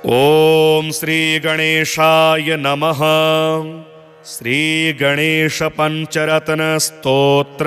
ओम श्री गणेशाय नमः। श्री गणेश पंचरत्न स्तोत्र।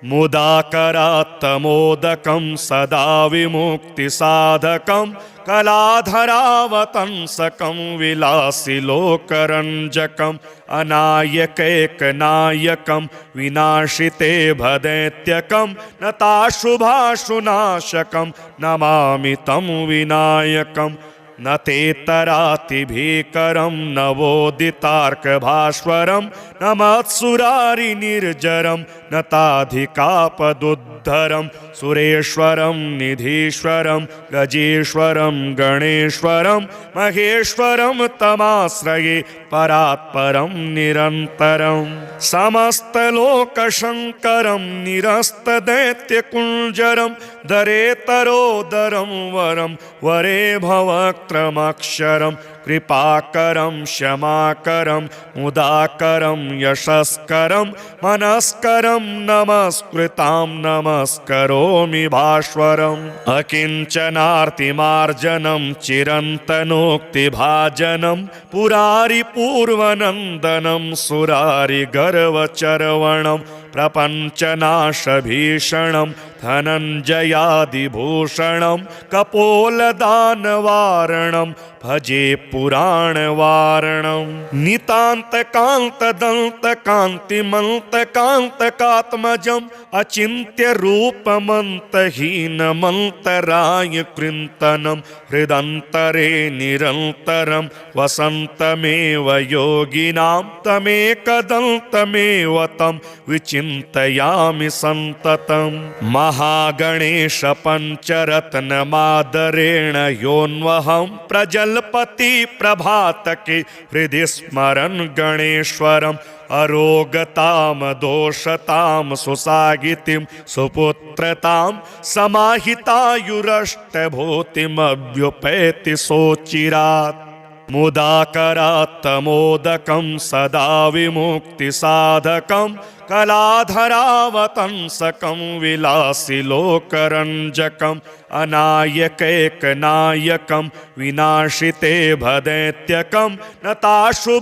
मुदाकरात्तमोदकं सदा विमुक्तिसाधकं कलाधरावतंसकं विलासिलोकरञ्जकम् अनायकैकनायकं विनाशिते भदैत्यकं नताशुभाशुनाशकं नमामि तं विनायकम्। न तेतरातिभीकरं नवोदितार्कभास्वरं नमत्सुरारिनिर्जरं नताधिकापदुद्धरं सुरेश्वरं निधीश्वरं गजेश्वरं गणेश्वरं महेश्वरं तमाश्रये परात्परं निरन्तरं। समस्तलोकशङ्करं निरस्तदैत्यकुञ्जरं दरेतरोदरं वरं वरे भवक्त्रमक्षरं कृपाकरं क्षमाकरं मुदाकरं यशस्करं मनस्करं नमस्कृतां नमस्करोमि भास्वरम्। अकिञ्चनार्तिमार्जनं चिरन्तनोक्तिभाजनं पुरारिपूर्वनन्दनं सुरारिगर्वचर्वणं प्रपञ्चनाशभीषणं धनञ्जयादिभूषणं कपोलदानवारणं भजे पुराणवारणं। नितान्तकान्तदन्तकान्तिमन्तकान्तकात्मजम् अचिन्त्यरूपमन्तहीनमन्तराय कृन्तनं हृदन्तरे निरन्तरं वसन्तमेव योगिनां तमेकदन्तमेव तं विचिन्तयामि सन्ततम्। महागणेश पञ्चरत्नमादरेण योऽन्वहं प्रजल्पति प्रभातके हृदि स्मरन् गणेश्वरम्। अरोगतां दोषतां सुसागितिं सुपुत्रतां समाहितायुरष्टभूतिमभ्युपैति सोचिरात्। मुदाकरात्तमोदकं सदा विमुक्तिसाधकं कलाधरावतंसकं विलासिलोकरञ्जकम् अनायकैकनायकं विनाशिते भदैत्यकं नताशुभाशुनाशकं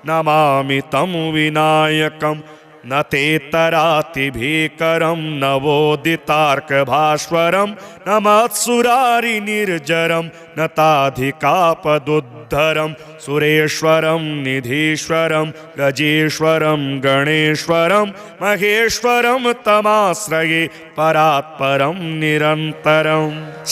नमामि तं विनायकम्। न तेतरातिभीकरं नवोदितार्कभास्वरं नमत्सुरारिनिर्जरं नताधिकापदुद्धरं सुरेश्वरं निधीश्वरं गजेश्वरं गणेश्वरं महेश्वरं तमाश्रये परात्परं निरन्तरं।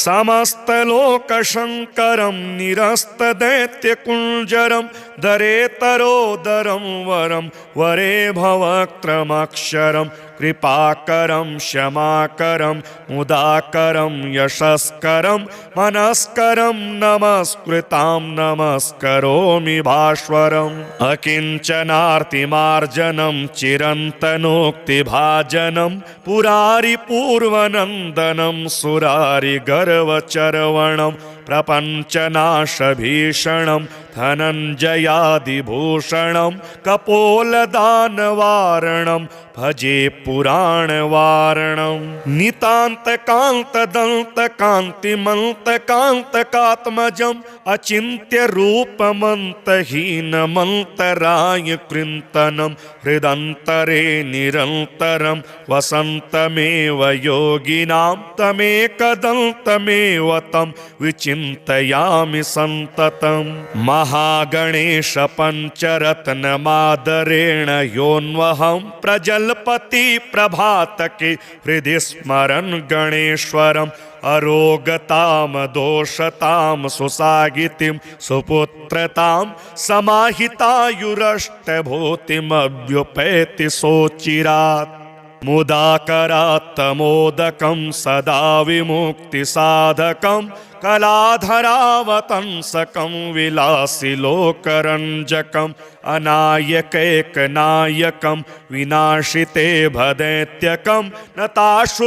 समस्तलोकशङ्करं निरस्तदैत्यकुञ्जरं दरेतरोदरं वरं वरे भवक्त्रमक्षरं कृपाकरं क्षमाकरं मुदाकरं यशस्करं मनस्करं नमस्कृतां नमस्करोमि भास्वरम्। अकिञ्चनार्तिमार्जनं चिरन्तनोक्तिभाजनं पुरारिपूर्वनन्दनं सुरारिगर्वचर्वणं प्रपञ्चनाशभीषणं धनञ्जयादिभूषणं कपोलदानवारणं भजे पुराणवारणं। नितान्तकान्तदन्तकान्तिमन्तकान्तकात्मजम् अचिन्त्यरूपमन्तहीनमन्तराय कृन्तनं हृदन्तरे निरन्तरं वसन्तमेव योगिनां तमेकदन्तमेव तं विचिन्तयामि सन्ततम्। महागणेश पञ्चरत्नमादरेण योऽन्वहं प्रजल्पति प्रभातके हृदि स्मरन् गणेश्वरम्। अरोगतां दोषतां सुसागितिं सुपुत्रतां समाहितायुरष्टभूतिमभ्युपैति सोचिरात्। मुदाकरात्तमोदकं सदा विमुक्तिसाधकं कलाधरावतंसकं विलासिलोकरञ्जकम् अनायकैकनायकं विनाशिते भदैत्यकं नताशुभाशुनाशकं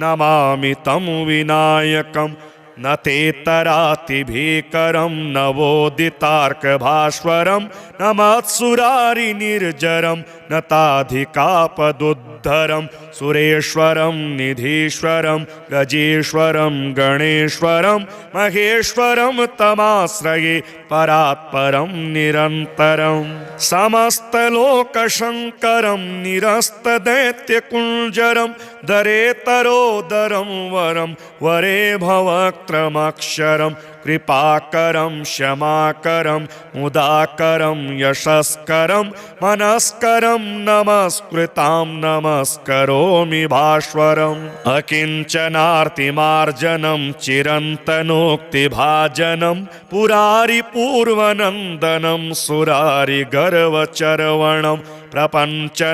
नमामि तं विनायकम्। न तेतरातिभीकरं नवोदितार्कभास्वरं नमत्सुरारिनिर्जरं नताधिकापदुद्धरं सुरेश्वरं निधीश्वरं गजेश्वरं गणेश्वरं महेश्वरं तमाश्रये परात्परं निरन्तरं समस्तलोकशङ्करं निरस्तदैत्यकुञ्जरं दरेतरोदरं वरं वरे भवक्त्रमक्षरं कृपाकरं क्षमाकरं मुदाकरं यशस्करं मनस्करं नमस्कृतां नमस्करोमि भास्वरम् अकिञ्चनार्तिमार्जनं चिरन्तनोक्तिभाजनं पुरारिपूर्वनन्दनं सुरारिगर्वचर्वणं प्रपञ्चनाशभीषणं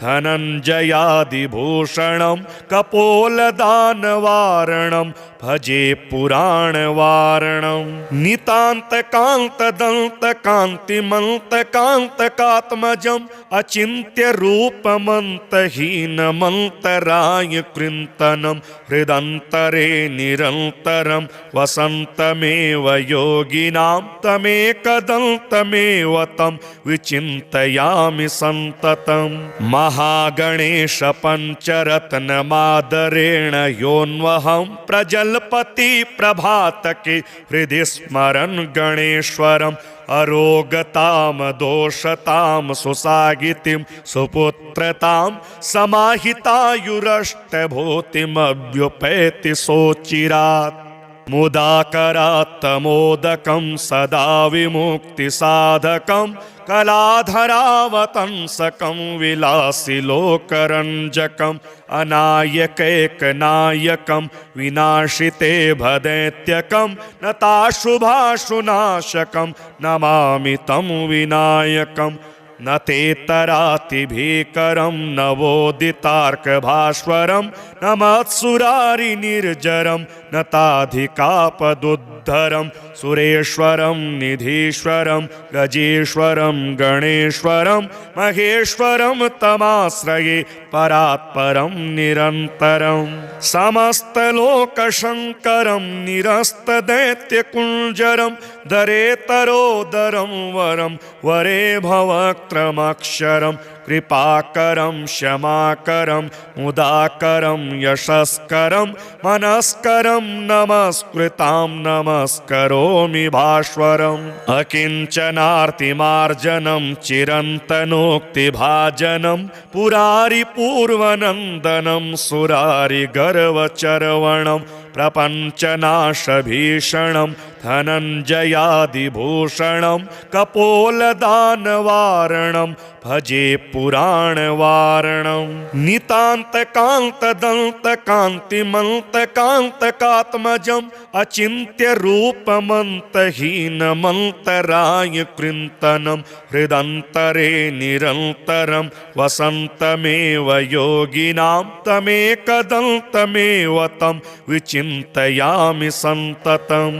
धनञ्जयादिभूषणं कपोलदानवारणं भजे पुराणवारणं नितान्तकान्तदन्तकान्तिमन्तकान्तकात्मजम् अचिन्त्यरूपमन्तहीनमन्तराय कृन्तनं हृदन्तरे निरन्तरं वसन्तमेव योगिनां तमेकदन्तमेव तं विचिन्तयामि सन्ततं महागणेश पञ्चरत्नमादरेण योऽन्वहं प्रजल्पति प्रभातके हृदि स्मरन् गणेश्वरम् अरोगतां दोषतां सुसागितिं सुपुत्रतां समाहितायुरष्टभूतिमभ्युपैति सोचिरात् मुदाकरात्तमोदकं सदा विमुक्तिसाधकं कलाधरावतंसकं विलासिलोकरञ्जकम् अनायकैकनायकं विनाशिते भदैत्यकं नताशुभाशुनाशकं नमामि तं विनायकम् न तेतरातिभीकरं नवोदितार्कभास्वरं न मत्सुरारिनिर्जरं न ताधिकापदुद्धरं सुरेश्वरं निधीश्वरं गजेश्वरं गणेश्वरं महेश्वरं तमाश्रये परात्परं निरन्तरं समस्तलोकशङ्करं निरस्तदैत्यकुञ्जरं दरेतरोदरं वरं वरे भवक्त्रमक्षरं कृपाकरं क्षमाकरं मुदाकरं यशस्करं मनस्करं नमस्कृतां नमस्करोमि भास्वरम् अकिञ्चनार्तिमार्जनं चिरन्तनोक्तिभाजनं पुरारिपूर्वनन्दनं सुरारिगर्वचर्वणं प्रपञ्चनाशभीषणं धनञ्जयादिभूषणं कपोलदानवारणं भजे पुराणवारणं नितान्तकान्तदन्तकान्तिमन्तकान्तकात्मजम् अचिन्त्यरूपमन्तहीनमन्तराय कृन्तनं हृदन्तरे निरन्तरं वसन्तमेव योगिनां तमेकदन्तमेव तं विचिन्तयामि सन्ततं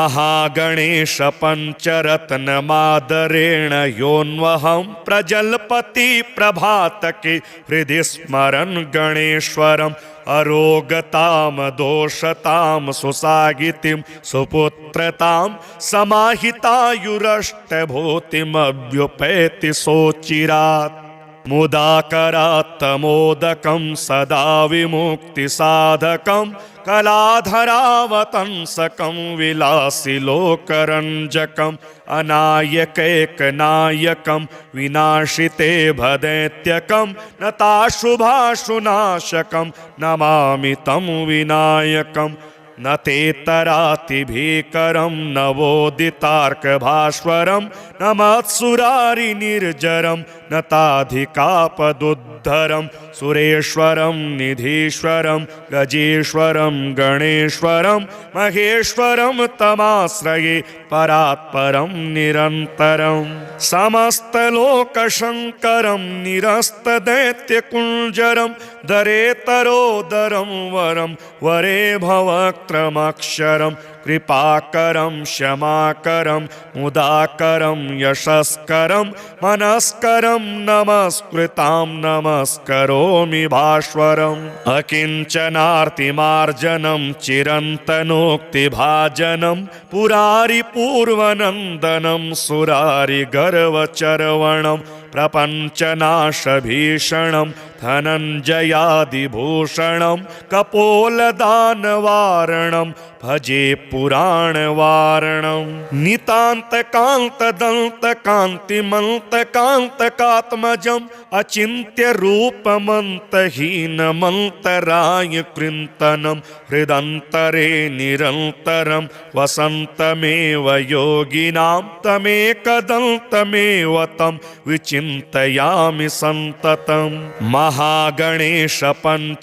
महागणेश पञ्चरत्नमादरेण योऽन्वहं प्रजल्पति प्रभातके हृदि स्मरन् गणेश्वरम् अरोगतां दोषतां सुसागितिं सुपुत्रतां समाहितायुरष्टभूतिमभ्युपैति सोचिरात् मुदाकरात्तमोदकं सदा विमुक्तिसाधकं कलाधरावतंसकं विलासिलोकरञ्जकम् अनायकैकनायकं विनाशिते भदैत्यकं नताशुभाशुनाशकं नमामि तं विनायकम् न तेतरातिभीकरं नवोदितार्कभास्वरं न मत्सुरारिनिर्जरं न ताधिकापदुद्धरं सुरेश्वरं निधीश्वरं गजेश्वरं गणेश्वरं महेश्वरं तमाश्रये परात्परं निरन्तरं समस्तलोकशङ्करं निरस्तदैत्यकुञ्जरं दरेतरोदरं वरं वरे भवक्त्रमक्षरं कृपाकरं क्षमाकरं मुदाकरं यशस्करं मनस्करं नमस्कृतां नमस्करोमि भास्वरम् अकिञ्चनार्तिमार्जनं चिरन्तनोक्तिभाजनं पुरारिपूर्वनन्दनं सुरारिगर्वचर्वणं प्रपञ्चनाशभीषणं धनञ्जयादिभूषणं कपोलदानवारणं भजे पुराणवारणं नितान्तकान्तदन्तकान्तिमन्तकान्तकात्मजम् अचिन्त्यरूपमन्तहीनमन्तराय कृन्तनं हृदन्तरे निरन्तरं वसन्तमेव योगिनां तमेकदन्तमेव तं विचिन्तयामि सन्ततं महागणेश पञ्चरत्नमादरेण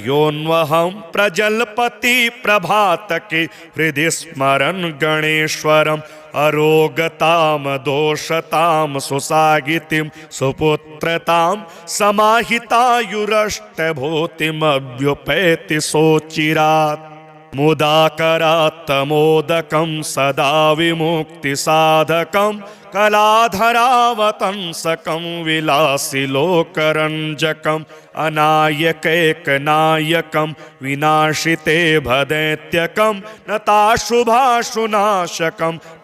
योऽन्वहं प्रजल्पति प्रभातके हृदि स्मरन् गणेश्वरम् अरोगताम दोषताम सुसागितिं सुपुत्रतां समाहितायुरष्टभूतिमभ्युपैति सोचिरात् मुदाकरात्तमोदकं सदा विमुक्तिसाधकं कलाधरावतंसकं विलासिलोकरञ्जकम् अनायकैकनायकं विनाशिते भदैत्यकं नताशुभाशुनाशकं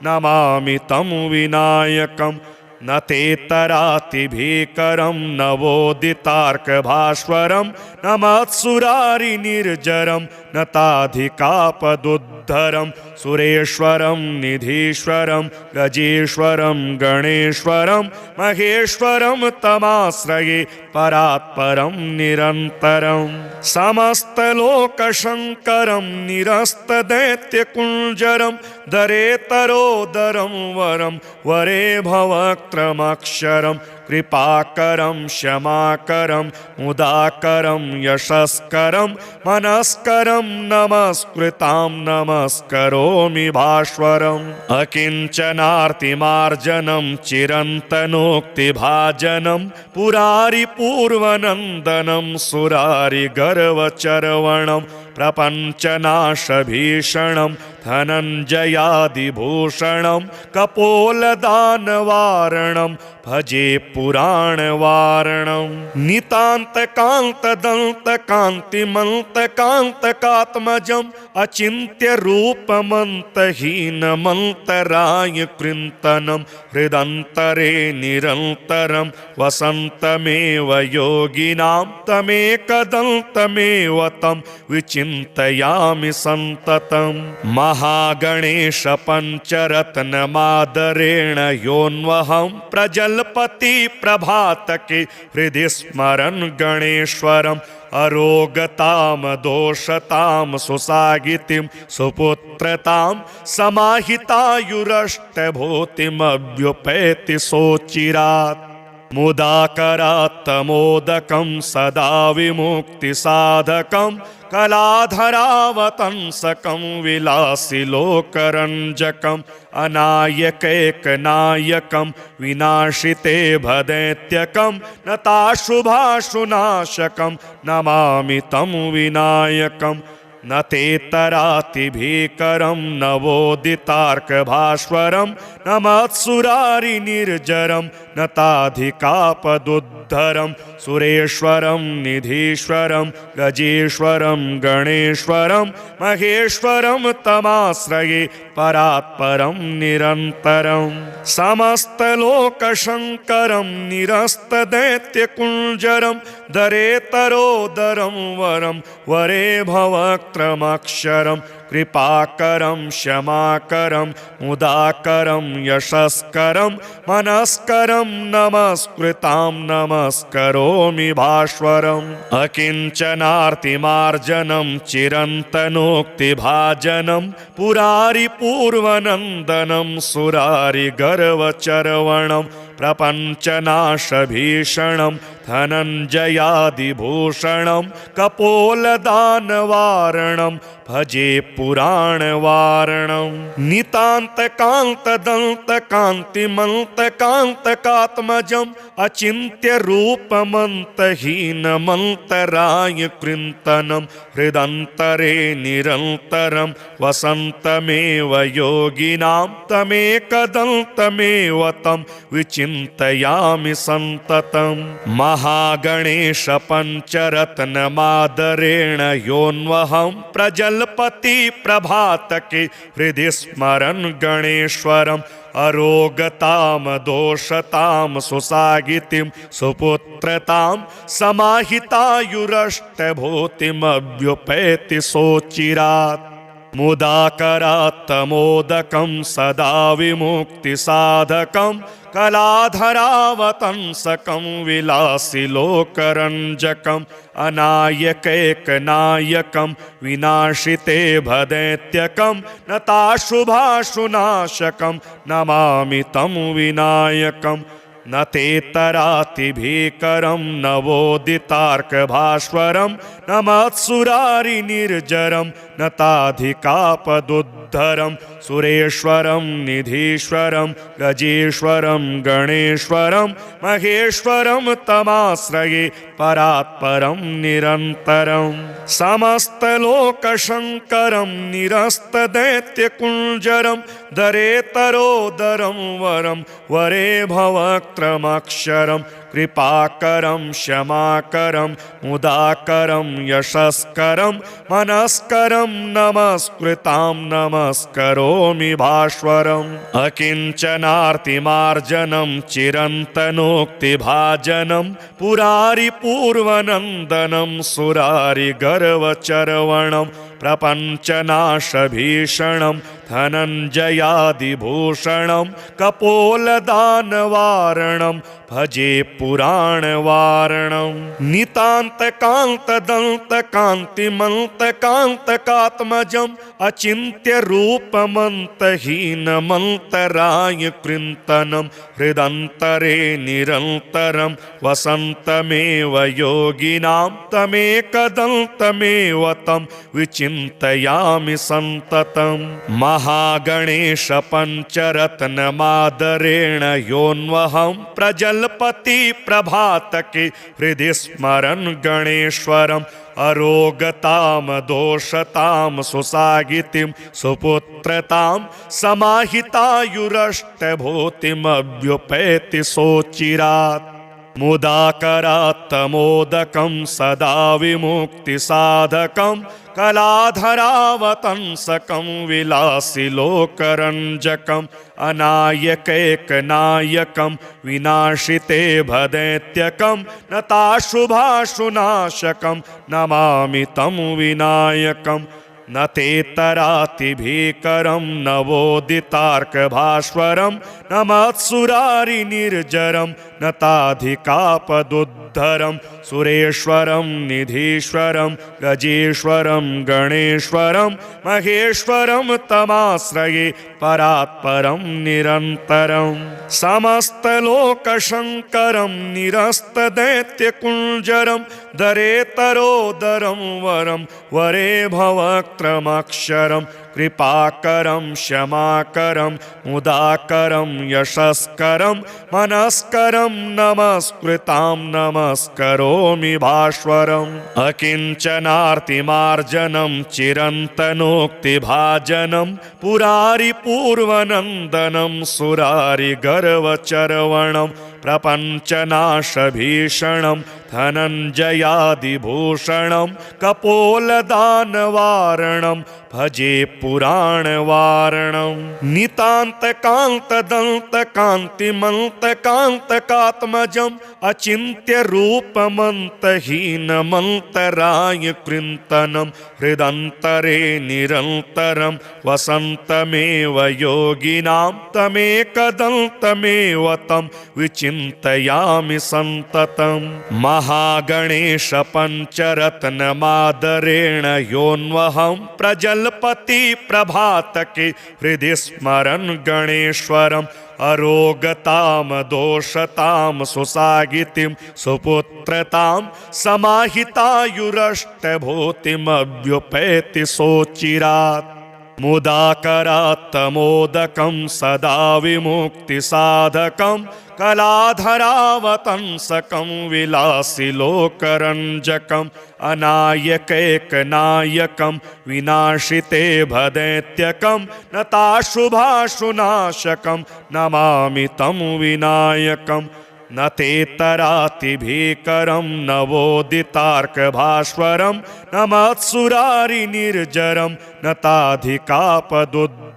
नमामि तं विनायकं न तेतरातिभीकरं नवोदितार्कभास्वरं न मत्सुरारिनिर्जरं न ताधिकापदुद्धरं सुरेश्वरं निधीश्वरं गजेश्वरं गणेश्वरं महेश्वरं तमाश्रये परात्परं निरन्तरं समस्तलोकशङ्करं निरस्तदैत्यकुञ्जरं दरेतरोदरं वरं वरे भवक्त्रमक्षरं कृपाकरं क्षमाकरं मुदाकरं यशस्करं मनस्करं नमस्कृतां नमस्करोमि भास्वरम् अकिञ्चनार्तिमार्जनं चिरन्तनोक्तिभाजनं पुरारिपूर्वनन्दनं सुरारिगर्वचर्वणं प्रपञ्चनाशभीषणं धनञ्जयादिभूषणं कपोलदानवारणं भजे पुराणवारणं नितान्तकान्तदन्तकान्तिमन्तकान्तकात्मजम् अचिन्त्यरूपमन्तहीनमन्तराय कृन्तनं हृदन्तरे निरन्तरं वसन्तमेव योगिनां तमेकदन्तमेव तं विचिन्तयामि सन्ततं महागणेश पञ्चरत्नमादरेण योऽन्वहं प्रजल्पति प्रभातके हृदि स्मरन् गणेश्वरम् अरोगताम दोषताम सुसागितिं सुपुत्रतां समाहितायुरष्टभूतिमभ्युपैति सोचिरात् मुदाकरात्तमोदकं सदा विमुक्तिसाधकं कलाधरावतंसकं विलासिलोकरञ्जकम् अनायकैकनायकं विनाशिते भदैत्यकं नताशुभाशुनाशकं नमामि तं विनायकम् न तेतरातिभीकरं नवोदितार्कभास्वरं न मत्सुरारिनिर्जरं न ताधिकापदुद्धरं सुरेश्वरं निधीश्वरं गजेश्वरं गणेश्वरं महेश्वरं तमाश्रये परात्परं निरन्तरं समस्तलोकशङ्करं निरस्तदैत्यकुञ्जरं दरेतरोदरं वरं वरे भवक्त्रमक्षरं कृपाकरं क्षमाकरं मुदाकरं यशस्करं मनस्करं नमस्कृतां नमस्करोमि भास्वरम् अकिञ्चनार्तिमार्जनं चिरन्तनोक्तिभाजनं पुरारिपूर्वनन्दनं सुरारिगर्वचर्वणं प्रपञ्चनाशभीषणं धनञ्जयादिभूषणं कपोलदानवारणं भजे पुराणवारणं नितान्तकान्तदन्तकान्तिमन्तकान्तकात्मजम् अचिन्त्यरूपमन्तहीनमन्तराय कृन्तनं हृदन्तरे निरन्तरं वसन्तमेव योगिनां तमेकदन्तमेव तं विचिन्तयामि सन्ततं महागणेश पञ्चरत्नमादरेण योऽन्वहं प्रजल्पति प्रभातके हृदि स्मरन् गणेश्वरम् अरोगतां दोषतां सुसागितिं सुपुत्रतां समाहितायुरष्टभूतिमभ्युपैति सोचिरात् मुदाकरात्तमोदकं सदा विमुक्तिसाधकं कलाधरावतंसकं विलासिलोकरञ्जकम् अनायकैकनायकं विनाशिते भदैत्यकं नताशुभाशुनाशकं नमामि तं विनायकम् न तेतरातिभीकरं नवोदितार्कभास्वरं न मत्सुरारिनिर्जरं न ताधिकापदुद्धरं सुरेश्वरं निधीश्वरं गजेश्वरं गणेश्वरं महेश्वरं तमाश्रये परात्परं निरन्तरं समस्तलोकशङ्करं निरस्तदैत्यकुञ्जरं दरेतरोदरं वरं वरे भवक्त्रमक्षरं कृपाकरं क्षमाकरं मुदाकरं यशस्करं मनस्करं नमस्कृतां नमस्करोमि भास्वरम् अकिञ्चनार्तिमार्जनं चिरन्तनोक्तिभाजनं पुरारिपूर्वनन्दनं सुरारिगर्वचर्वणं प्रपञ्चनाशभीषणं धनञ्जयादिभूषणं कपोलदानवारणं भजे पुराणवारणं नितान्तकान्तदन्तकान्तिमन्तकान्तकात्मजम् अचिन्त्यरूपमन्तहीनमन्तराय कृन्तनं हृदन्तरे निरन्तरं वसन्तमेव योगिनां तमेकदन्तमेव तं विचिन्तयामि सन्ततं महागणेश पञ्चरत्नमादरेण योऽन्वहं प्रजल्पति प्रभातके हृदि स्मरन् गणेश्वरम् अरोगतां दोषतां सुसागितिं सुपुत्रतां समाहितायुरष्टभूतिमभ्युपैति सोचिरात् मुदाकरात्तमोदकं सदा विमुक्तिसाधकं कलाधरावतंसकं विलासिलोकरञ्जकम् अनायकैकनायकं विनाशिते भदैत्यकं नताशुभाशुनाशकं नमामि तं विनायकम् न तेतरातिभीकरं नवोदितार्कभास्वरं न मत्सुरारिनिर्जरं न ताधिकापदुद्धरं सुरेश्वरं निधीश्वरं गजेश्वरं गणेश्वरं महेश्वरं तमाश्रये परात्परं निरन्तरं समस्तलोकशङ्करं निरस्तदैत्यकुञ्जरं दरेतरोदरं वरं वरे भवक्त्रमक्षरं कृपाकरं क्षमाकरं मुदाकरं यशस्करं मनस्करं नमस्कृतां नमस्करोमि भास्वरम् अकिञ्चनार्तिमार्जनं चिरन्तनोक्तिभाजनं पुरारिपूर्वनन्दनं सुरारिगर्वचर्वणं प्रपञ्चनाशभीषणं धनञ्जयादिभूषणं कपोलदानवारणं भजे पुराणवारणं नितान्तकान्तदन्तकान्तिमन्तकान्तकात्मजम् अचिन्त्यरूपमन्तहीनमन्तराय कृन्तनं हृदन्तरे निरन्तरं वसन्तमेव योगिनां तमेकदन्तमेव तं विचिन्तयामि सन्ततं महागणेश पञ्चरत्नमादरेण योऽन्वहं प्रजल्पति प्रभातके हृदि स्मरन् गणेश्वरम् अरोगतां दोषतां सुसागितिं सुपुत्रतां समाहितायुरष्टभूतिमभ्युपैति सोचिरात् मुदाकरात्तमोदकं सदा विमुक्तिसाधकं कलाधरावतंसकं विलासिलोकरञ्जकम् अनायकैकनायकं विनाशिते भदैत्यकं नताशुभाशुनाशकं नमामि तं विनायकम् न तेतरातिभीकरं नवोदितार्कभास्वरं न मत्सुरारिनिर्जरं न ताधिकापदुद्धरं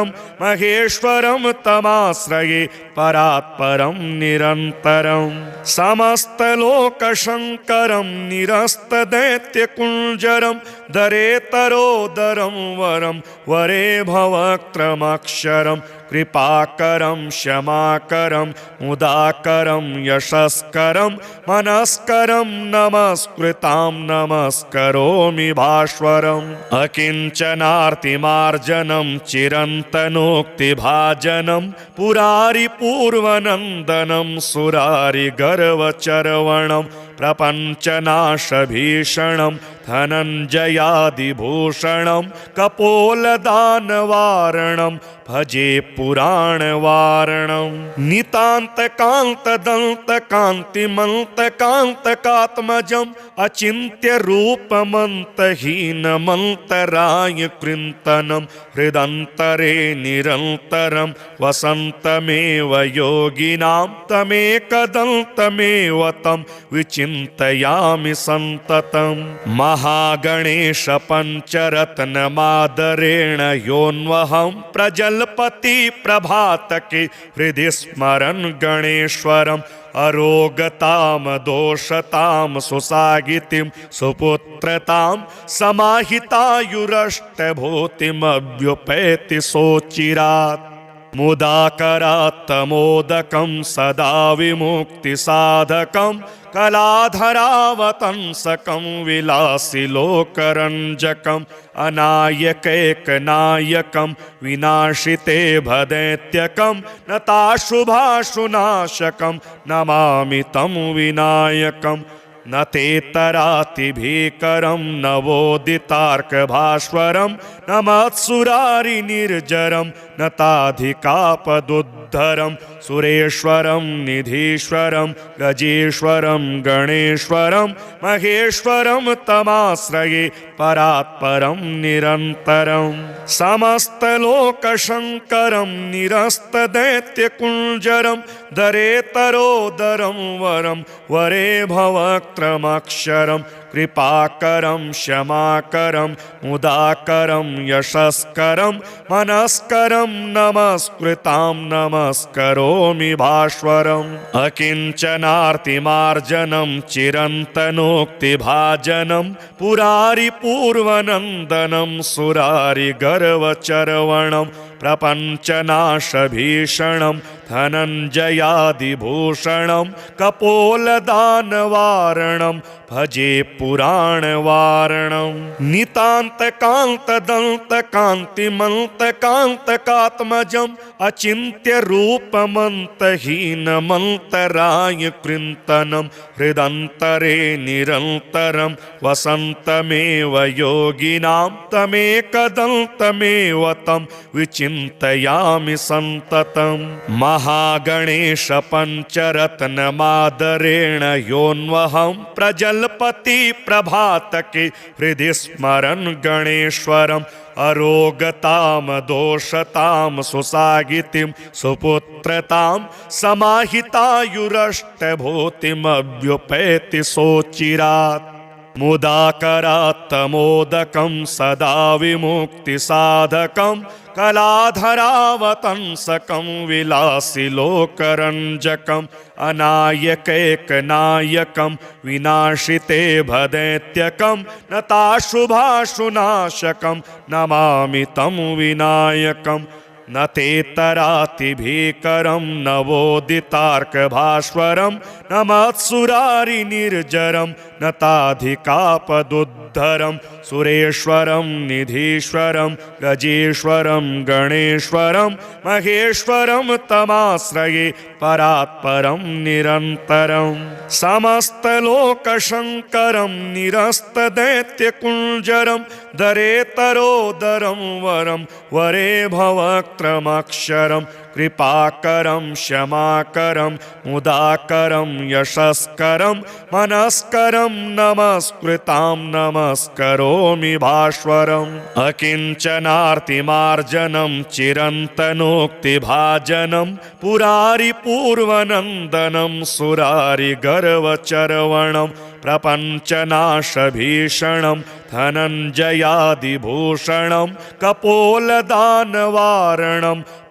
निरन्तरं महेश्वरं तमाश्रये परात्परं निरन्तरं समस्तलोकशङ्करं निरस्तदैत्यकुञ्जरं दरेतरोदरं वरं वरे भवक्त्रमक्षरं कृपाकरं क्षमाकरं मुदाकरं यशस्करं मनस्करं नमस्कृतां नमस्करोमि भास्वरम् अकिञ्चनार्तिमार्जनं चिरन्तनोक्तिभाजनं पुरारिपूर्वनन्दनं सुरारिगर्वचर्वणं प्रपञ्चनाशभीषणं धनञ्जयादिभूषणं कपोलदानवारणं भजे पुराणवारणं नितान्तकान्तदन्तकान्तिमन्तकान्तकात्मजम् अचिन्त्यरूपमन्तहीनमन्तराय कृन्तनं हृदन्तरे निरन्तरं वसन्तमेव योगिनां तमेकदन्तमेव तं विचिन्तयामि सन्ततं महागणेश पञ्चरत्नमादरेण योऽन्वहं प्रजल्पति प्रभातके हृदि स्मरन् गणेश्वरम् अरोगतां दोषतां सुसागितिं सुपुत्रतां समाहितायुरष्टभूतिमभ्युपैति सोचिरात् मुदाकरात्तमोदकं सदा विमुक्तिसाधकं कलाधरावतंसकं विलासिलोकरञ्जकम् अनायकैकनायकं विनाशिते भदैत्यकं नताशुभाशुनाशकं नमामि तं विनायकम् न तेतरातिभीकरं नवोदितार्कभास्वरं न मत्सुरारिनिर्जरं न ताधिकापदुद्धरं सुरेश्वरं निधीश्वरं गजेश्वरं गणेश्वरं महेश्वरं तमाश्रये परात्परं निरन्तरं समस्तलोकशङ्करं निरस्तदैत्यकुञ्जरं दरेतरोदरं वरं वरे भवक्त्रमक्षरं कृपाकरं क्षमाकरं मुदाकरं यशस्करं मनस्करं नमस्कृतां नमस्करोमि भास्वरम् अकिञ्चनार्तिमार्जनं चिरन्तनोक्तिभाजनं पुरारिपूर्वनन्दनं सुरारिगर्वचर्वणं प्रपञ्चनाशभीषणं धनञ्जयादिभूषणं कपोलदानवारणं भजे पुराणवारणं नितान्तकान्तदन्तकान्तिमन्तकान्तकात्मजम् अचिन्त्यरूपमन्तहीनमन्तराय कृन्तनं हृदन्तरे निरन्तरं वसन्तमेव योगिनां तमेकदन्तमेव तं विचिन्तयामि सन्ततं महागणेश पञ्चरत्नमादरेण योऽन्वहं प्रजल्पति प्रभातके हृदि स्मरन् गणेश्वरम् अरोगतां दोषतां सुसागितिं सुपुत्रतां समाहितायुरष्टभूतिमभ्युपैति सोचिरात् मुदाकरात्तमोदकं सदा विमुक्तिसाधकं कलाधरावतंसकं विलासिलोकरञ्जकम् अनायकैकनायकं विनाशिते भदैत्यकं नताशुभाशुनाशकं नमामि तं विनायकम् न तेतरातिभीकरं नवोदितार्कभास्वरं न मत्सुरारिनिर्जरं न ताधिकापदुद्धरं सुरेश्वरं निधीश्वरं गजेश्वरं गणेश्वरं महेश्वरं तमाश्रये परात्परं निरन्तरं समस्तलोकशङ्करं निरस्तदैत्यकुञ्जरं दरेतरोदरं वरं वरे भवक्त्रमक्षरं कृपाकरं क्षमाकरं मुदाकरं यशस्करं मनस्करं नमस्कृतां नमस्करोमि भास्वरम् अकिञ्चनार्तिमार्जनं चिरन्तनोक्तिभाजनं पुरारिपूर्वनन्दनं सुरारिगर्वचर्वणं प्रपञ्चनाशभीषणं धनञ्जयादिभूषणं कपोलदानवारणं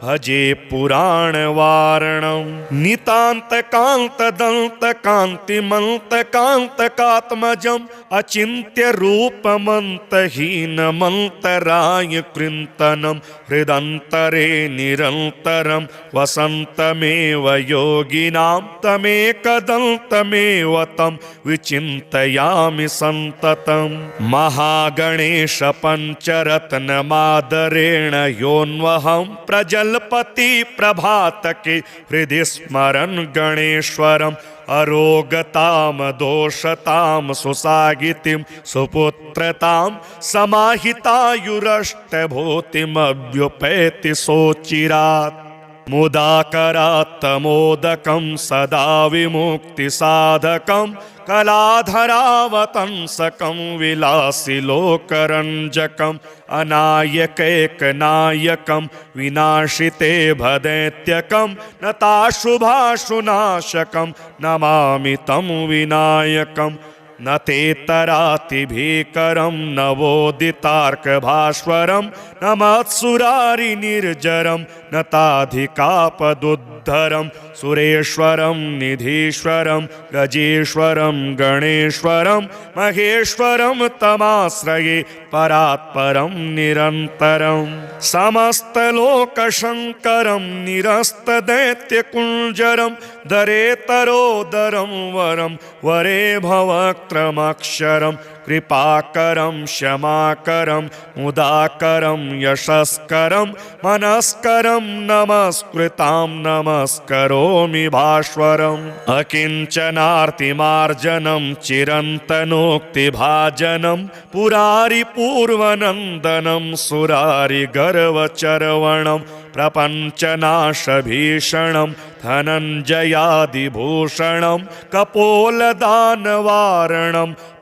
भजे पुराणवारणं नितान्तकान्तदन्तकान्तिमन्तकान्तकात्मजम् अचिन्त्यरूपमन्तहीनमन्तराय कृन्तनं हृदन्तरे निरन्तरं वसन्तमेव योगिनां तमेकदन्तमेव तं विचिन्तयामि सन्ततं महागणेश पञ्चरत्नमादरेण योऽन्वहं प्रजल्पति प्रभातके हृदि स्मरन् गणेश्वरम् अरोगतां दोषतां सुसागितिं सुपुत्रतां समाहितायुरष्टभूतिमभ्युपैति सोचिरात् मुदाकरात्तमोदकं सदा विमुक्तिसाधकं कलाधरावतंसकं विलासिलोकरञ्जकम् अनायकैकनायकं विनाशिते भदैत्यकं नताशुभाशुनाशकं नमामि तं विनायकम् न तेतरातिभीकरं नवोदितार्कभास्वरं न मत्सुरारिनिर्जरं न ताधिकापदुद्धरं सुरेश्वरं निधीश्वरं गजेश्वरं गणेश्वरं महेश्वरं तमाश्रये परात्परं निरन्तरं समस्तलोकशङ्करं निरस्तदैत्यकुञ्जरं दरेतरोदरं वरं वरे भवक्त्रमक्षरं कृपाकरं क्षमाकरं मुदाकरं यशस्करं मनस्करं नमस्कृतां नमस्करोमि भास्वरम् अकिञ्चनार्तिमार्जनं चिरन्तनोक्तिभाजनं पुरारिपूर्वनन्दनं सुरारिगर्वचर्वणं प्रपञ्चनाशभीषणं धनञ्जयादिभूषणं कपोलदानवारणं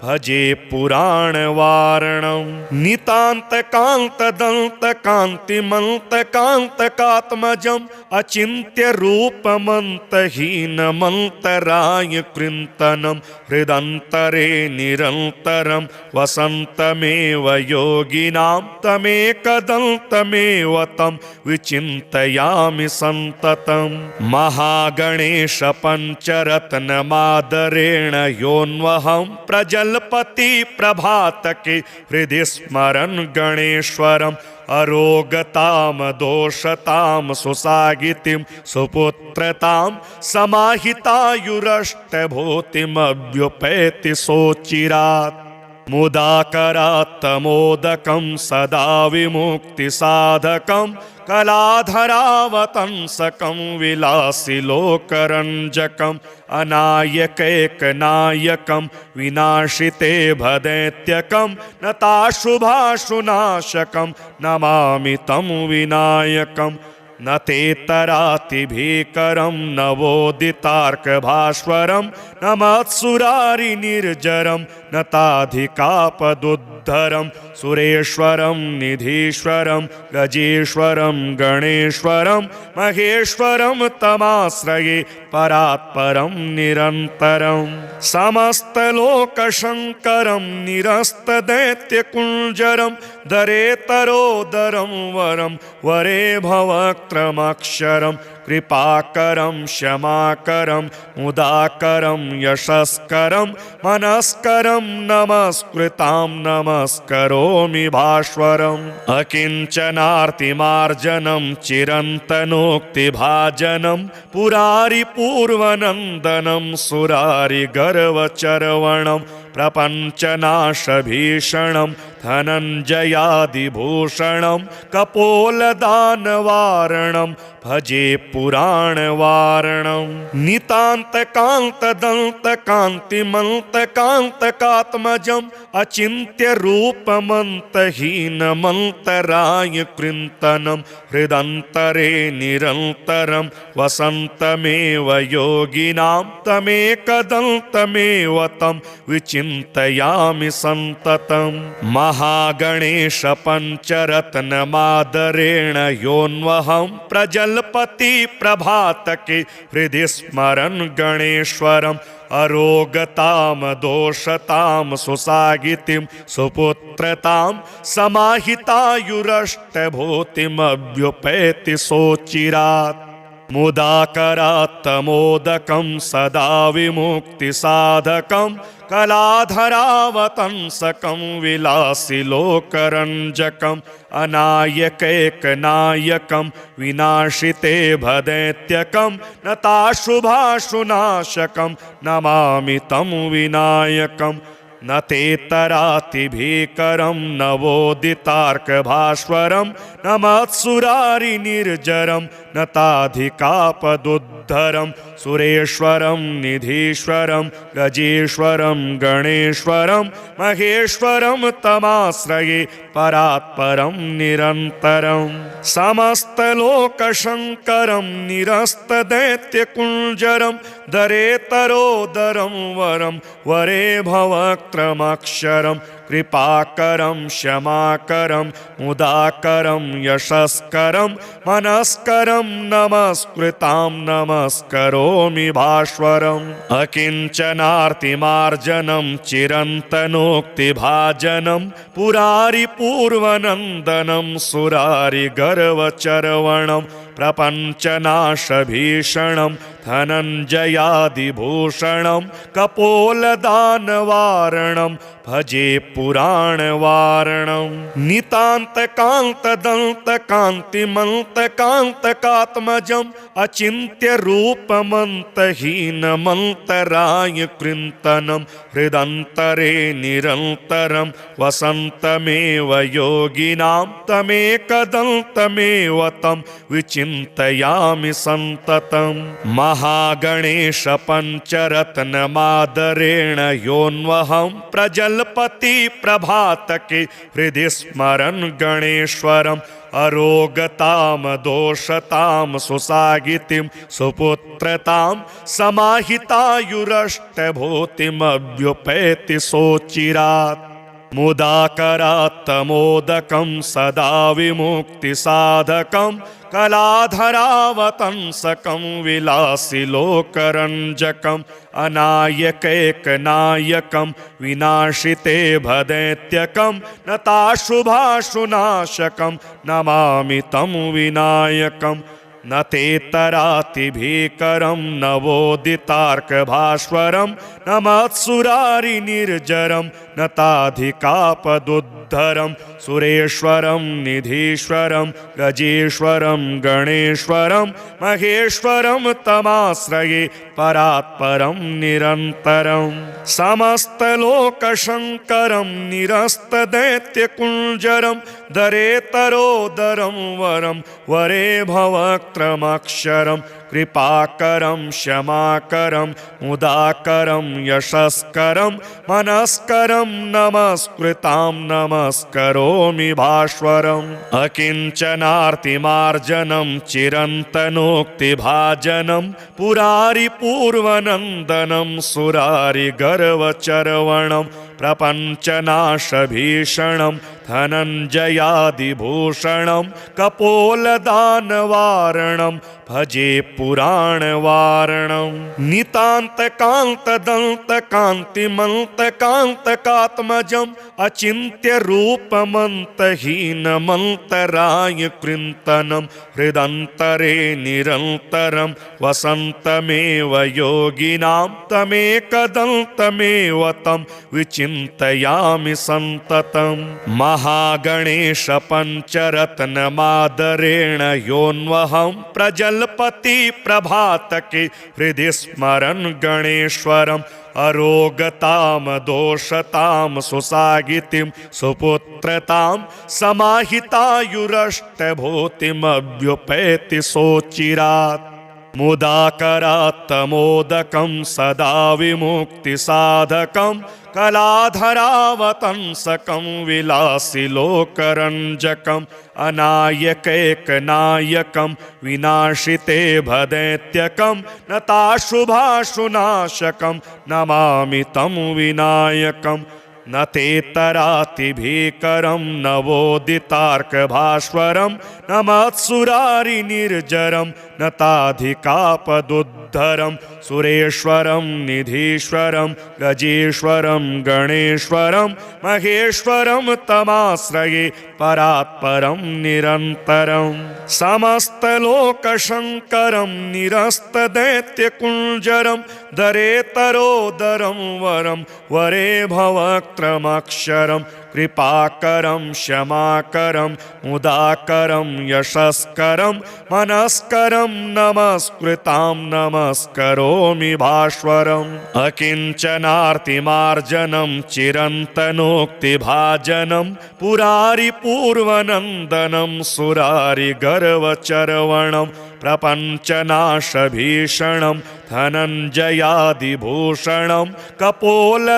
भजे पुराणवारणं नितान्तकान्तदन्तकान्तिमन्तकान्तकात्मजम् अचिन्त्यरूपमन्तहीनमन्तराय कृन्तनं हृदन्तरे निरन्तरं वसन्तमेव योगिनां तमेकदन्तमेव तं विचिन्तयामि सन्ततं महागणेश पञ्चरत्नमादरेण योऽन्वहं प्रजल्पति प्रभातके हृदि स्मरन् गणेश्वरम् अरोगतां दोषतां सुसागितिं सुपुत्रतां समाहितायुरष्टभूतिमभ्युपैति सोचिरात् मुदाकरात्तमोदकं सदा विमुक्तिसाधकं कलाधरावतंसकं विलासिलोकरञ्जकम् अनायकैकनायकं विनाशिते भदैत्यकं नताशुभाशुनाशकं नमामि तं विनायकम् न तेतरातिभीकरं नवोदितार्कभास्वरं न मत्सुरारिनिर्जरं न ताधिकापदुद्धरं सुरेश्वरं निधीश्वरं गजेश्वरं गणेश्वरं महेश्वरं तमाश्रये परात्परं निरन्तरं समस्तलोकशङ्करं निरस्तदैत्यकुञ्जरं दरेतरोदरं वरं वरे भवक्त्रमक्षरं कृपाकरं क्षमाकरं मुदाकरं यशस्करं मनस्करं नमस्कृतां नमस्करोमि भास्वरम् अकिञ्चनार्तिमार्जनं चिरन्तनोक्तिभाजनं पुरारिपूर्वनन्दनं सुरारिगर्वचर्वणं प्रपञ्चनाशभीषणं धनञ्जयादिभूषणं कपोलदानवारणं भजे पुराणवारणं नितान्तकान्तदन्तकान्तिमन्तकान्तकात्मजम् अचिन्त्यरूपमन्तहीनमन्तराय कृन्तनं हृदन्तरे निरन्तरं वसन्तमेव योगिनां तमेकदन्तमेव तं विचिन्तयामि सन्ततं महागणेश पञ्चरत्नमादरेण योऽन्वहं प्रजल्पति प्रभातके हृदि स्मरन् गणेश्वरम् अरोगताम दोषताम सुसागितिं सुपुत्रतां समाहितायुरष्टभूतिमभ्युपैति सोचिरात् मुदाकरात्तमोदकं सदा विमुक्तिसाधकं कलाधरावतंसकं विलासिलोकरञ्जकम् अनायकैकनायकं विनाशिते भदैत्यकं नताशुभाशुनाशकं नमामि तं विनायकम् न तेतरातिभीकरं नवोदितार्कभास्वरं न मत्सुरारिनिर्जरं न ताधिकापदुद्धरं सुरेश्वरं निधीश्वरं गजेश्वरं गणेश्वरं महेश्वरं तमाश्रये परात्परं निरन्तरं समस्तलोकशङ्करं निरस्तदैत्यकुञ्जरं दरेतरोदरं वरं वरे भवक्त्रमक्षरं कृपाकरं क्षमाकरं मुदाकरं यशस्करं मनस्करं नमस्कृतां नमस्करोमि भास्वरम् अकिञ्चनार्तिमार्जनं चिरन्तनोक्तिभाजनं पुरारिपूर्वनन्दनं सुरारिगर्वचर्वणं प्रपञ्चनाशभीषणं धनञ्जयादिभूषणं कपोलदानवारणं भजे पुराणवारणं नितान्तकान्तदन्तकान्तिमन्तकान्तकात्मजम् अचिन्त्यरूपमन्तहीनमन्तराय कृन्तनं हृदन्तरे निरन्तरं वसन्तमेव योगिनां तमेकदन्तमेव तं विचिन्तयामि सन्ततम् महागणेश पञ्चरत्नमादरेण योऽन्वहं प्रजल्पति प्रभातके हृदि स्मरन् गणेश्वरम् अरोगताम दोषताम सुसागितिं सुपुत्रतां समाहितायुरष्टभूतिमभ्युपैति सोचिरात् मुदाकरात्तमोदकं सदा विमुक्तिसाधकं कलाधरावतंसकं विलासिलोकरञ्जकम् अनायकैकनायकं विनाशिते भदैत्यकं नताशुभाशुनाशकं नमामि तं विनायकम् न तेतरातिभीकरं नवोदितार्कभास्वरं न मत्सुरारिनिर्जरं न ताधिकापदुद्धरं सुरेश्वरं निधीश्वरं गजेश्वरं गणेश्वरं महेश्वरं तमाश्रये परात्परं निरन्तरं समस्तलोकशङ्करं निरस्तदैत्यकुञ्जरं दरेतरोदरं वरं वरे भवक्त्रमक्षरं कृपाकरं क्षमाकरं मुदाकरं यशस्करं मनस्करं नमस्कृतां नमस्करोमि भास्वरम् अकिञ्चनार्तिमार्जनं चिरन्तनोक्तिभाजनं पुरारिपूर्वनन्दनं सुरारिगर्वचर्वणं प्रपञ्चनाशभीषणं धनञ्जयादिभूषणं कपोलदानवारणं भजे पुराणवारणं नितान्तकान्तदन्तकान्तिमन्तकान्तकात्मजम् अचिन्त्यरूपमन्तहीनमन्तराय कृन्तनं हृदन्तरे निरन्तरं वसन्तमेव योगिनां तमेकदन्तमेव तं विचिन्तयामि सन्ततम् महागणेश पञ्चरत्नमादरेण योऽन्वहं प्रजल्पति प्रभातके हृदि स्मरन् गणेश्वरम् अरोगताम दोषताम सुसागितिं सुपुत्रतां समाहितायुरष्टभूतिमभ्युपैति सोचिरात् मुदाकरात्तमोदकं सदा विमुक्तिसाधकं कलाधरावतंसकं विलासिलोकरञ्जकम् अनायकैकनायकं विनाशिते भदैत्यकं नताशुभाशुनाशकं नमामि तं विनायकम् न तेतरातिभीकरं नवोदितार्कभास्वरं न मत्सुरारिनिर्जरं न ताधिकापदुद्धरं सुरेश्वरं निधीश्वरं गजेश्वरं गणेश्वरं महेश्वरं तमाश्रये परात्परं निरन्तरं समस्तलोकशङ्करं निरस्तदैत्यकुञ्जरं दरेतरोदरं वरं वरे भवक्त्रमक्षरं कृपाकरं क्षमाकरं मुदाकरं यशस्करं मनस्करं नमस्कृतां नमस्करोमि भास्वरम् अकिञ्चनार्तिमार्जनं चिरन्तनोक्तिभाजनं पुरारिपूर्वनन्दनं सुरारिगर्वचर्वणं प्रपञ्चनाशभीषणं धनञ्जयादिभूषणं कपोलदानवारणं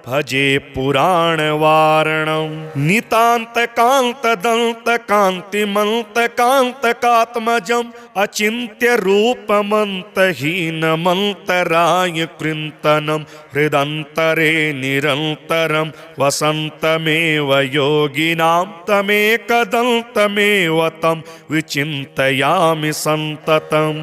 भजे पुराणवारणं नितान्तकान्तदन्तकान्तिमन्तकान्तकात्मजम् अचिन्त्यरूपमन्तहीनमन्तराय कृन्तनं हृदन्तरे निरन्तरं वसन्तमेव योगिनां तमेकदन्तमेव तं विचिन्तयामि सन्ततं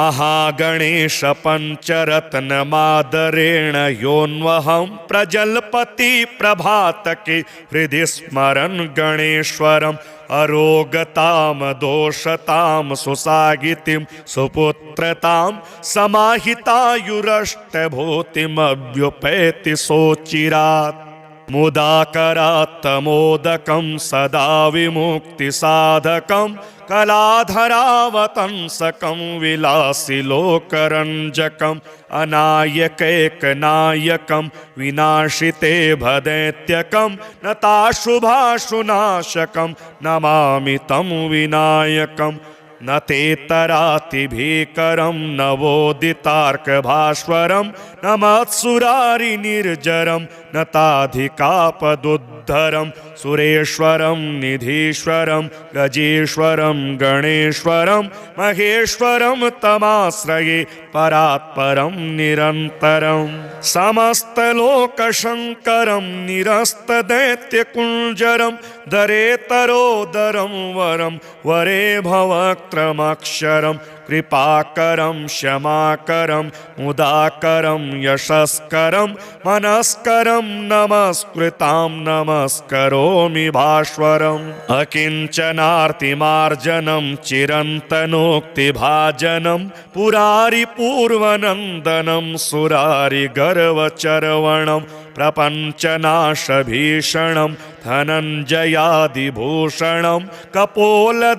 महागणेश पञ्चरत्नमादरेण योऽन्वहं प्रजल्पति प्रभातके हृदि स्मरन् गणेश्वरम् अरोगताम दोषताम सुसागितिं सुपुत्रतां समाहितायुरष्टभूतिमभ्युपैति सोचिरात् मुदाकरात्तमोदकं सदा विमुक्तिसाधकं कलाधरावतंसकं विलासिलोकरञ्जकम् अनायकैकनायकं विनाशिते भदैत्यकं नताशुभाशुनाशकं नमामि तं विनायकम् न तेतरातिभीकरं नवोदितार्कभास्वरं न मत्सुरारिनिर्जरं न ताधिकापदुद्धरं सुरेश्वरं निधीश्वरं गजेश्वरं गणेश्वरं महेश्वरं तमाश्रये परात्परं निरन्तरं समस्तलोकशङ्करं निरस्तदैत्यकुञ्जरं दरेतरोदरं वरं वरे भवक्त्रमक्षरं कृपाकरं क्षमाकरं मुदाकरं यशस्करं मनस्करं नमस्कृतां नमस्करोमि भास्वरम् अकिञ्चनार्तिमार्जनं चिरन्तनोक्तिभाजनं पुरारिपूर्वनन्दनं सुरारिगर्वचर्वणं प्रपञ्चनाशभीषणं धनञ्जयादिभूषणं कपोलदानवारणं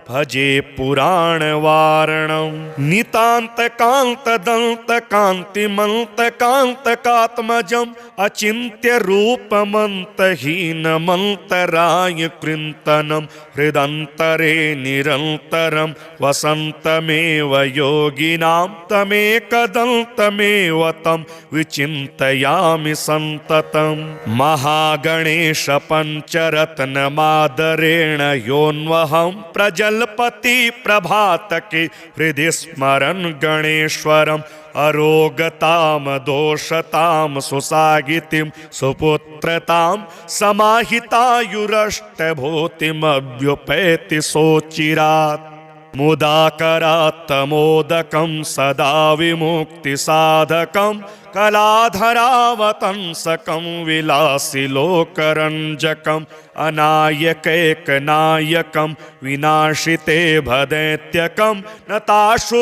भजे पुराणवारणं नितान्तकान्तदन्तकान्तिमन्तकान्तकात्मजम् अचिन्त्यरूपमन्तहीनमन्तराय कृन्तनं हृदन्तरे निरन्तरं वसन्तमेव योगिनां तमेकदन्तमेव तं विचिन्तयामि सन्ततं महागणेश पञ्चरत्नमादरेण योऽन्वहं प्रजल्पति प्रभातके हृदि स्मरन् गणेश्वरम् अरोगताम दोषताम सुसागितिं सुपुत्रतां समाहितायुरष्टभूतिमभ्युपैति सोचिरात् मुदाकरात्तमोदकं सदा विमुक्तिसाधकं कलाधरावतंसकं विलासिलोकरञ्जकम् अनायकैकनायकं विनाशिते भदैत्यकं नताशुभाशुनाशकं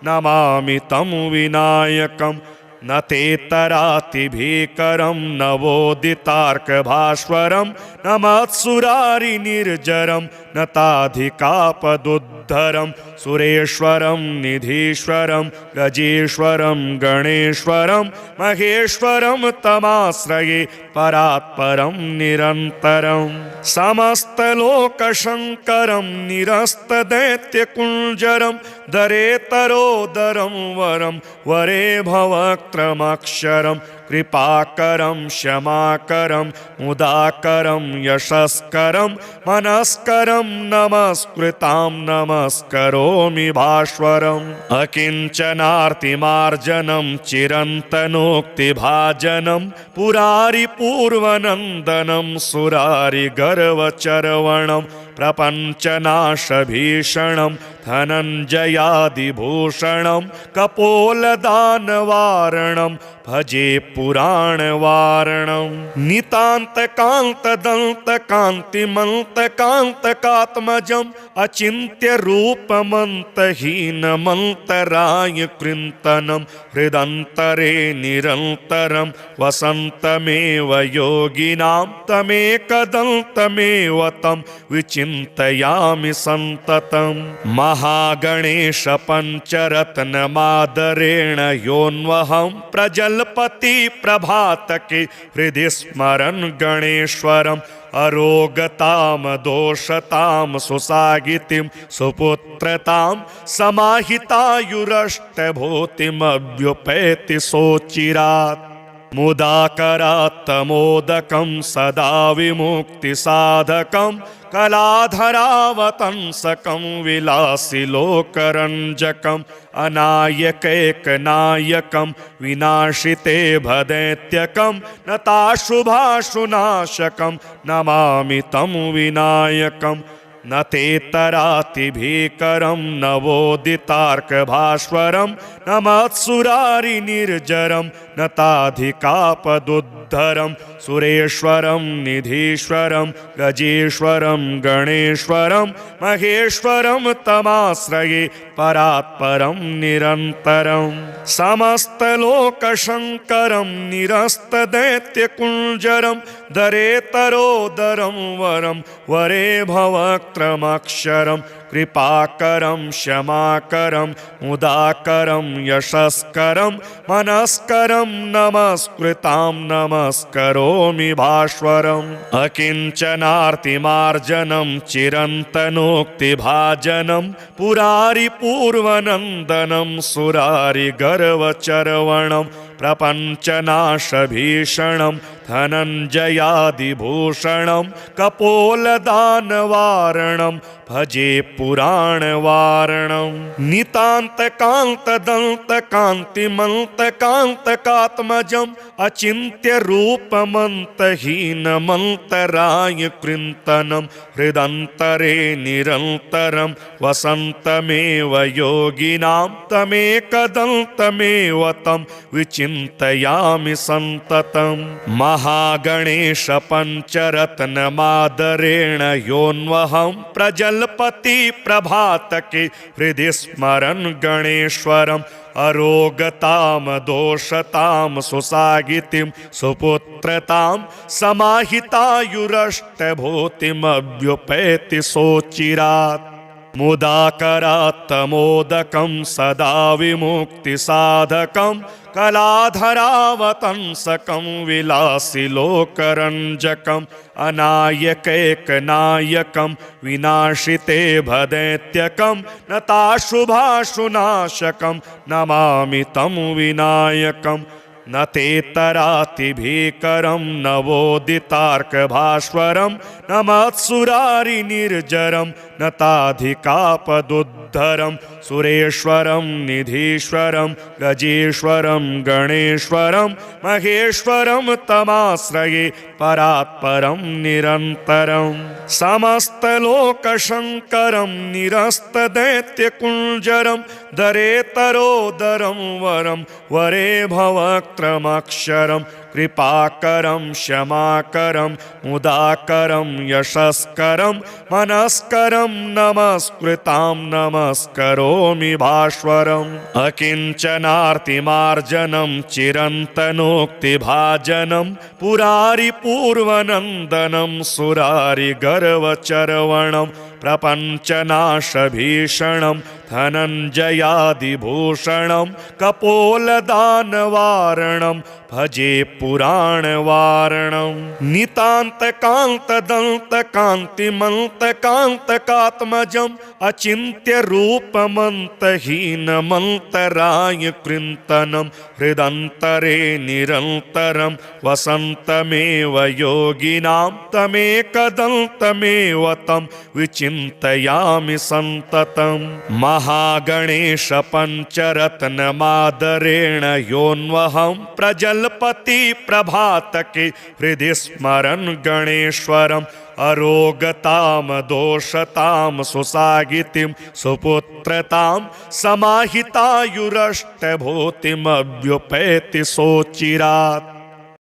नमामि तं विनायकम् न तेतरातिभीकरं नवोदितार्कभास्वरं न मत्सुरारिनिर्जरं न ताधिकापदुद्धरं सुरेश्वरं निधीश्वरं गजेश्वरं गणेश्वरं महेश्वरं तमाश्रये परात्परं निरन्तरं समस्तलोकशङ्करं निरस्तदैत्यकुञ्जरं दरेतरोदरं वरं वरे भवक्त्रमक्षरं भवक्त्रमक्षरं कृपाकरं क्षमाकरं मुदाकरं यशस्करं मनस्करं नमस्कृतां नमस्करोमि भास्वरम् अकिञ्चनार्तिमार्जनं चिरन्तनोक्तिभाजनं पुरारिपूर्वनन्दनं सुरारिगर्वचर्वणं प्रपञ्चनाशभीषणं धनञ्जयादिभूषणं कपोलदानवारणं भजे पुराणवारणं नितान्तकान्तदन्तकान्तिमन्तकान्तकात्मजम् अचिन्त्यरूपमन्तहीनमन्तराय कृन्तनं हृदन्तरे निरन्तरं वसन्तमेव योगिनां तमेकदन्तमेव तं विचिन्तयामि सन्ततं महागणेश पञ्चरत्नमादरेण योऽन्वहं प्रजल्पति प्रभातके हृदि स्मरन् गणेश्वरम् अरोगताम दोषताम सुसागितिं सुपुत्रतां समाहितायुरष्टभूतिमभ्युपैति सोचिरात् मुदाकरात्तमोदकं सदा विमुक्तिसाधकं कलाधरावतंसकं विलासिलोकरञ्जकम् अनायकैकनायकं विनाशिते भदैत्यकं नताशुभाशुनाशकं नमामि तं विनायकम् न तेतरातिभीकरं नवोदितार्कभास्वरं न मत्सुरारिनिर्जरं न ताधिकापदुद्धरं सुरेश्वरं निधीश्वरं गजेश्वरं गणेश्वरं महेश्वरं तमाश्रये परात्परं निरन्तरं समस्तलोकशङ्करं निरस्तदैत्यकुञ्जरं दरेतरोदरं वरं वरे भवक्त्रमक्षरं कृपाकरं क्षमाकरं मुदाकरं यशस्करं मनस्करं नमस्कृतां नमस्करोमि भास्वरम् अकिञ्चनार्तिमार्जनं चिरन्तनोक्तिभाजनं पुरारिपूर्वनन्दनं सुरारिगर्वचर्वणं प्रपञ्चनाशभीषणं धनञ्जयादिभूषणं कपोलदानवारणं भजे पुराणवारणं नितान्तकान्तदन्तकान्तिमन्तकान्तकात्मजम् अचिन्त्यरूपमन्तहीनमन्तराय कृन्तनं हृदन्तरे निरन्तरं वसन्तमेव योगिनां तमेकदन्तमेव तं विचिन्तयामि सन्ततं महागणेश पञ्चरत्नमादरेण योऽन्वहं प्रजल्पति प्रभातके हृदि स्मरन् गणेश्वरम् अरोगताम दोषताम सुसागितिं सुपुत्रतां समाहितायुरष्टभूतिमभ्युपैति सोचिरात् मुदाकरात्तमोदकं सदा विमुक्तिसाधकं कलाधरावतंसकं विलासिलोकरञ्जकम् अनायकैकनायकं विनाशिते भदैत्यकं नताशुभाशुनाशकं नमामि तं विनायकम् न तेतरातिभीकरं नवोदितार्कभास्वरं न मत्सुरारिनिर्जरं न ताधिकापदुद्धरं सुरेश्वरं निधीश्वरं गजेश्वरं गणेश्वरं महेश्वरं तमाश्रये परात्परं निरन्तरं समस्तलोकशङ्करं निरस्तदैत्यकुञ्जरं दरेतरोदरं वरं वरे भवक्त्रमक्षरं कृपाकरं क्षमाकरं मुदाकरं यशस्करं मनस्करं नमस्कृतां नमस्करोमि भास्वरम् अकिञ्चनार्तिमार्जनं चिरन्तनोक्तिभाजनं पुरारिपूर्वनन्दनं सुरारिगर्वचर्वणं प्रपञ्चनाशभीषणं धनञ्जयादिभूषणं कपोलदानवारणं भजे पुराणवारणं नितान्तकान्तदन्तकान्तिमन्तकान्तकात्मजम् अचिन्त्यरूपमन्तहीनमन्तराय कृन्तनं हृदन्तरे निरन्तरं वसन्तमेव योगिनां तमेकदन्तमेव तं विचिन्तयामि सन्ततं। महागणेश पञ्चरत्नमादरेण योऽन्वहं प्रजल्पति प्रभातके हृदि स्मरन् गणेश्वरम् अरोगताम दोषताम सुसागितिं सुपुत्रतां समाहितायुरष्टभूतिमभ्युपैति सोचिरात्।